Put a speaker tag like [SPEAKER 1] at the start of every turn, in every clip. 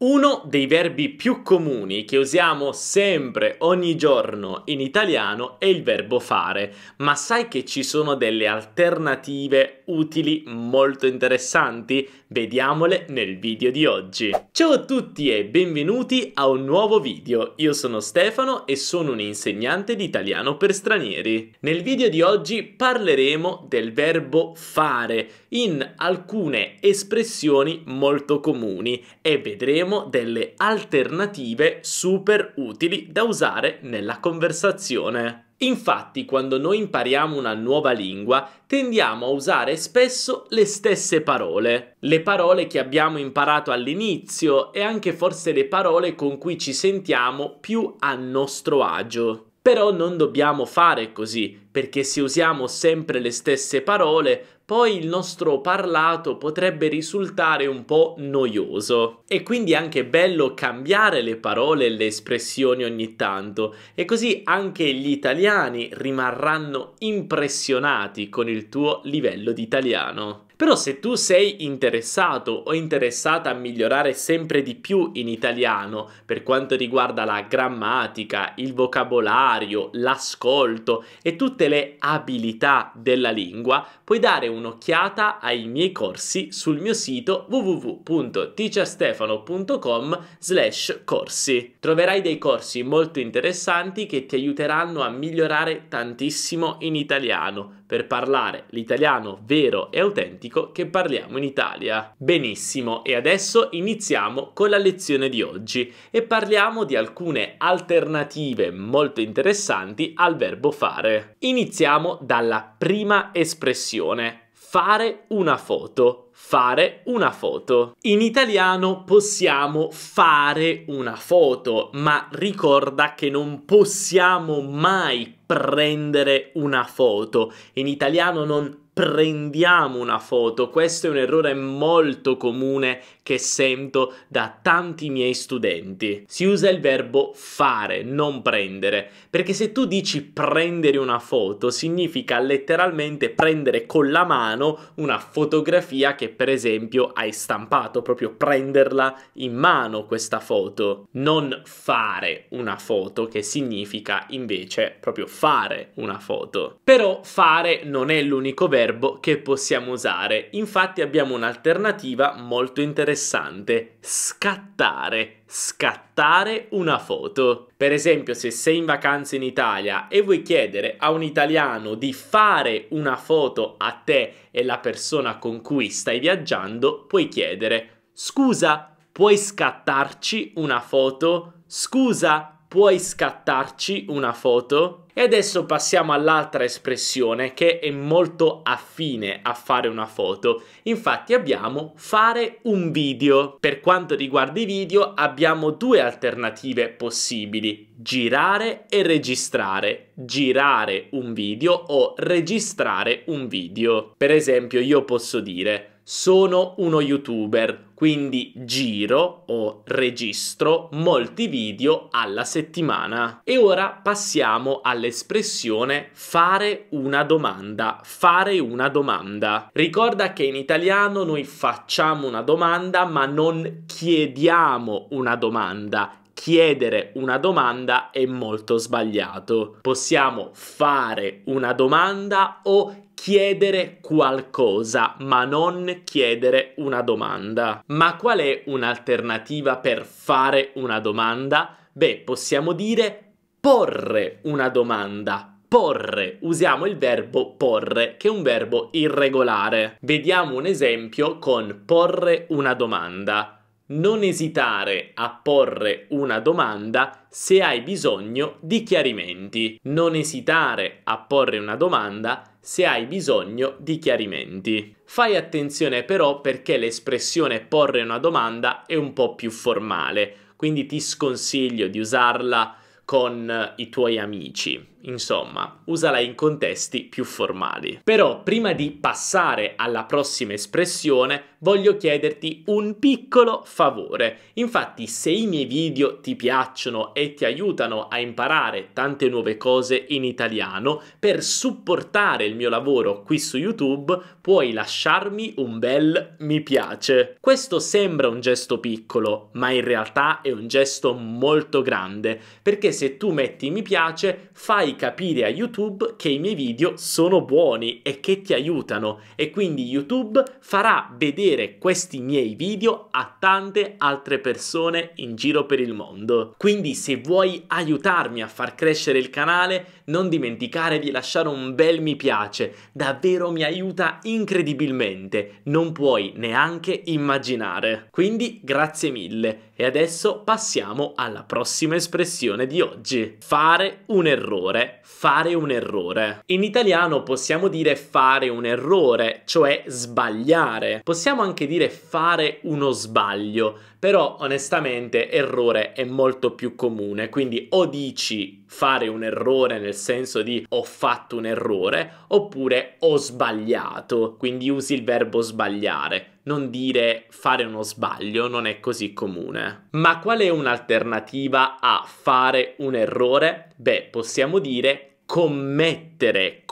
[SPEAKER 1] Uno dei verbi più comuni che usiamo sempre, ogni giorno in italiano è il verbo fare, ma sai che ci sono delle alternative utili molto interessanti? Vediamole nel video di oggi. Ciao a tutti e benvenuti a un nuovo video. Io sono Stefano e sono un insegnante di italiano per stranieri. Nel video di oggi parleremo del verbo fare in alcune espressioni molto comuni e vedremo delle alternative super utili da usare nella conversazione. Infatti, quando noi impariamo una nuova lingua, tendiamo a usare spesso le stesse parole. Le parole che abbiamo imparato all'inizio e anche forse le parole con cui ci sentiamo più a nostro agio. Però non dobbiamo fare così, perché se usiamo sempre le stesse parole, poi il nostro parlato potrebbe risultare un po' noioso. E quindi è anche bello cambiare le parole e le espressioni ogni tanto, e così anche gli italiani rimarranno impressionati con il tuo livello di italiano. Però se tu sei interessato o interessata a migliorare sempre di più in italiano per quanto riguarda la grammatica, il vocabolario, l'ascolto e tutte le abilità della lingua, puoi dare un'occhiata ai miei corsi sul mio sito www.teacherstefano.com/corsi. Troverai dei corsi molto interessanti che ti aiuteranno a migliorare tantissimo in italiano, per parlare l'italiano vero e autentico che parliamo in Italia. Benissimo, e adesso iniziamo con la lezione di oggi e parliamo di alcune alternative molto interessanti al verbo fare. Iniziamo dalla prima espressione: fare una foto. Fare una foto. In italiano possiamo fare una foto, ma ricorda che non possiamo mai prendere una foto. In italiano non prendiamo una foto. Questo è un errore molto comune che sento da tanti miei studenti. Si usa il verbo fare, non prendere, perché se tu dici prendere una foto significa letteralmente prendere con la mano una fotografia che per esempio hai stampato, proprio prenderla in mano questa foto, non fare una foto, che significa invece proprio fare una foto. Però fare non è l'unico verbo che possiamo usare, infatti abbiamo un'alternativa molto interessante: scattare. Scattare una foto. Per esempio, se sei in vacanza in Italia e vuoi chiedere a un italiano di fare una foto a te e la persona con cui stai viaggiando, puoi chiedere: scusa, puoi scattarci una foto? Scusa, puoi scattarci una foto? E adesso passiamo all'altra espressione che è molto affine a fare una foto. Infatti abbiamo fare un video. Per quanto riguarda i video abbiamo due alternative possibili: girare e registrare. Girare un video o registrare un video. Per esempio, io posso dire: sono uno youtuber, quindi giro o registro molti video alla settimana. E ora passiamo all'espressione fare una domanda. Fare una domanda. Ricorda che in italiano noi facciamo una domanda ma non chiediamo una domanda. Chiedere una domanda è molto sbagliato. Possiamo fare una domanda o chiedere qualcosa, ma non chiedere una domanda. Ma qual è un'alternativa per fare una domanda? Beh, possiamo dire porre una domanda. Porre, usiamo il verbo porre, che è un verbo irregolare. Vediamo un esempio con porre una domanda. Non esitare a porre una domanda se hai bisogno di chiarimenti. Non esitare a porre una domanda se hai bisogno di chiarimenti. Fai attenzione però, perché l'espressione porre una domanda è un po' più formale, quindi ti sconsiglio di usarla con i tuoi amici. insomma, usala in contesti più formali. Però prima di passare alla prossima espressione voglio chiederti un piccolo favore. Infatti, se i miei video ti piacciono e ti aiutano a imparare tante nuove cose in italiano, per supportare il mio lavoro qui su YouTube puoi lasciarmi un bel mi piace. Questo sembra un gesto piccolo, ma in realtà è un gesto molto grande, perché se tu metti mi piace fai capire a YouTube che i miei video sono buoni e che ti aiutano, e quindi YouTube farà vedere questi miei video a tante altre persone in giro per il mondo. Quindi se vuoi aiutarmi a far crescere il canale, non dimenticare di lasciare un bel mi piace, davvero mi aiuta incredibilmente, non puoi neanche immaginare. Quindi grazie mille. E adesso passiamo alla prossima espressione di oggi. Fare un errore. Fare un errore. In italiano possiamo dire fare un errore, cioè sbagliare. Possiamo anche dire fare uno sbaglio, però onestamente errore è molto più comune, quindi o dici fare un errore nel senso di ho fatto un errore, oppure ho sbagliato, quindi usi il verbo sbagliare. Non dire fare uno sbaglio non è così comune. Ma qual è un'alternativa a fare un errore? Beh, possiamo dire commettere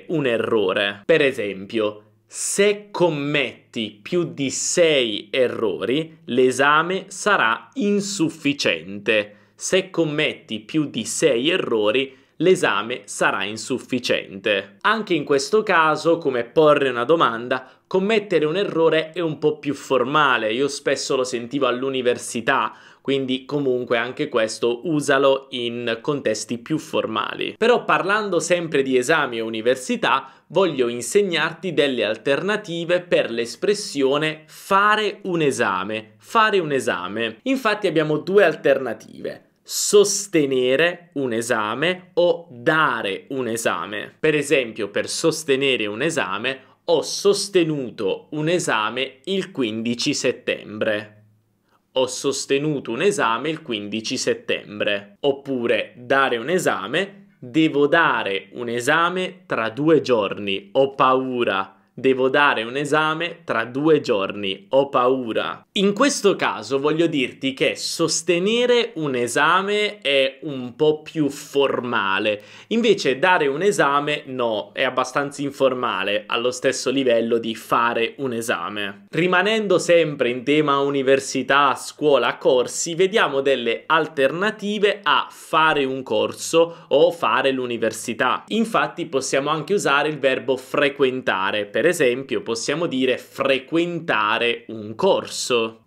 [SPEAKER 1] un errore. Per esempio, se commetti più di 6 errori, l'esame sarà insufficiente. Se commetti più di 6 errori, l'esame sarà insufficiente. Anche in questo caso, come porre una domanda, commettere un errore è un po' più formale. Io spesso lo sentivo all'università, quindi comunque anche questo usalo in contesti più formali. Però parlando sempre di esami e università, voglio insegnarti delle alternative per l'espressione fare un esame. Fare un esame. Infatti abbiamo due alternative: sostenere un esame o dare un esame. Per esempio, per sostenere un esame, ho sostenuto un esame il 15 settembre. Ho sostenuto un esame il 15 settembre. Oppure dare un esame, devo dare un esame tra 2 giorni, ho paura. Devo dare un esame tra 2 giorni, ho paura. In questo caso voglio dirti che sostenere un esame è un po' più formale, invece dare un esame no, è abbastanza informale, allo stesso livello di fare un esame. Rimanendo sempre in tema università, scuola, corsi, vediamo delle alternative a fare un corso o fare l'università. Infatti possiamo anche usare il verbo frequentare. Per esempio, possiamo dire frequentare un corso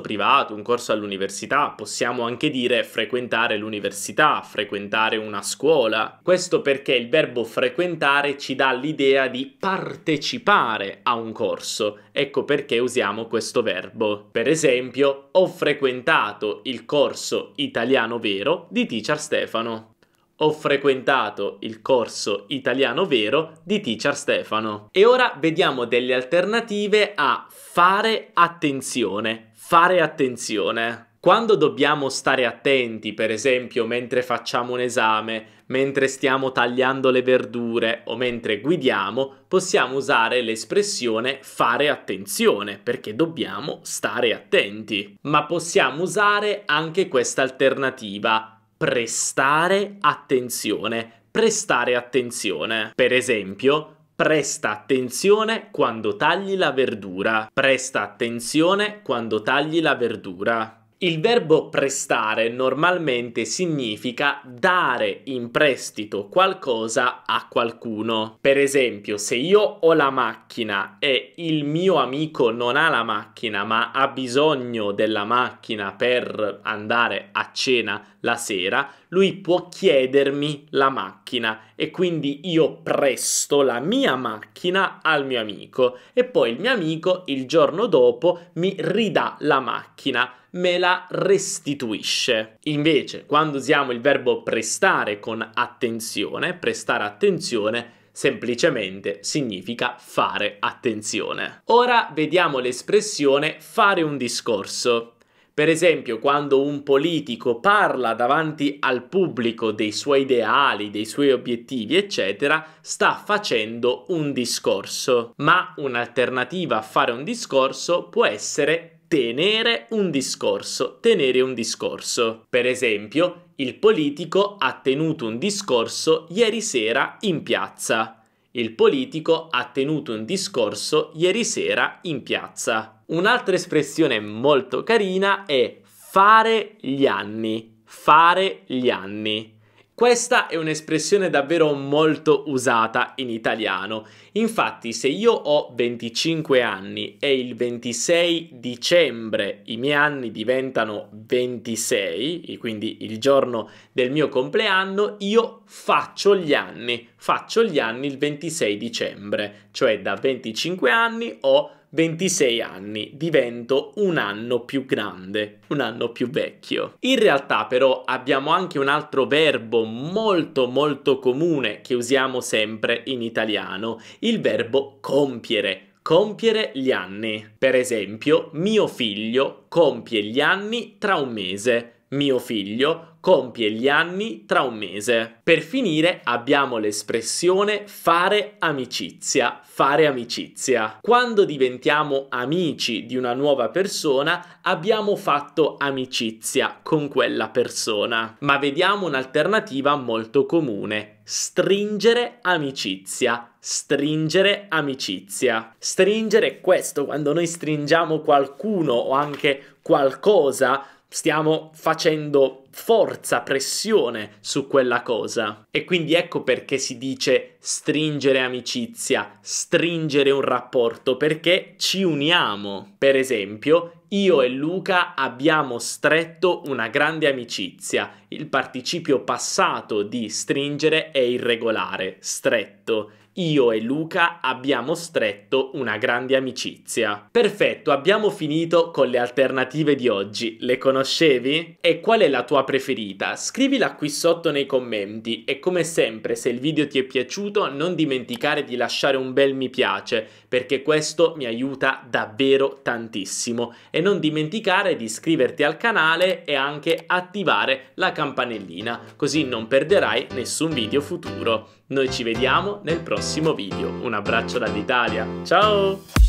[SPEAKER 1] privato, un corso all'università. Possiamo anche dire frequentare l'università, frequentare una scuola. Questo perché il verbo frequentare ci dà l'idea di partecipare a un corso. Ecco perché usiamo questo verbo. Per esempio, ho frequentato il corso Italiano Vero di Teacher Stefano. Ho frequentato il corso Italiano Vero di Teacher Stefano. E ora vediamo delle alternative a fare attenzione. Fare attenzione. Quando dobbiamo stare attenti, per esempio mentre facciamo un esame, mentre stiamo tagliando le verdure o mentre guidiamo, possiamo usare l'espressione fare attenzione perché dobbiamo stare attenti. Ma possiamo usare anche questa alternativa: prestare attenzione. Prestare attenzione. Per esempio, presta attenzione quando tagli la verdura. Presta attenzione quando tagli la verdura. Il verbo prestare normalmente significa dare in prestito qualcosa a qualcuno. Per esempio, se io ho la macchina e il mio amico non ha la macchina ma ha bisogno della macchina per andare a cena la sera, lui può chiedermi la macchina e quindi io presto la mia macchina al mio amico e poi il mio amico il giorno dopo mi ridà la macchina, me la restituisce. Invece, quando usiamo il verbo prestare con attenzione, prestare attenzione, semplicemente significa fare attenzione. Ora vediamo l'espressione fare un discorso. Per esempio, quando un politico parla davanti al pubblico dei suoi ideali, dei suoi obiettivi, eccetera, sta facendo un discorso. Ma un'alternativa a fare un discorso può essere tenere un discorso. Tenere un discorso. Per esempio, il politico ha tenuto un discorso ieri sera in piazza. Il politico ha tenuto un discorso ieri sera in piazza. Un'altra espressione molto carina è fare gli anni. Fare gli anni. Questa è un'espressione davvero molto usata in italiano. Infatti, se io ho 25 anni e il 26 dicembre i miei anni diventano 26, quindi il giorno del mio compleanno, io faccio gli anni. Faccio gli anni il 26 dicembre, cioè da 25 anni ho 26 anni, divento un anno più grande, un anno più vecchio. In realtà però abbiamo anche un altro verbo molto comune che usiamo sempre in italiano, il verbo compiere. Compiere gli anni. Per esempio, mio figlio compie gli anni tra un mese. Mio figlio compie gli anni tra un mese. Per finire abbiamo l'espressione fare amicizia. Fare amicizia. Quando diventiamo amici di una nuova persona abbiamo fatto amicizia con quella persona. Ma vediamo un'alternativa molto comune. Stringere amicizia. Stringere amicizia. Stringere è questo, quando noi stringiamo qualcuno o anche qualcosa, stiamo facendo forza, pressione su quella cosa. E quindi ecco perché si dice stringere amicizia, stringere un rapporto, perché ci uniamo. Per esempio, io e Luca abbiamo stretto una grande amicizia. Il participio passato di stringere è irregolare, stretto. Io e Luca abbiamo stretto una grande amicizia. Perfetto, abbiamo finito con le alternative di oggi. Le conoscevi? E qual è la tua preferita? Scrivila qui sotto nei commenti e come sempre, se il video ti è piaciuto non dimenticare di lasciare un bel mi piace, perché questo mi aiuta davvero tantissimo. E non dimenticare di iscriverti al canale e anche attivare la campanellina, così non perderai nessun video futuro. Noi ci vediamo nel prossimo video. Un abbraccio dall'Italia. Ciao!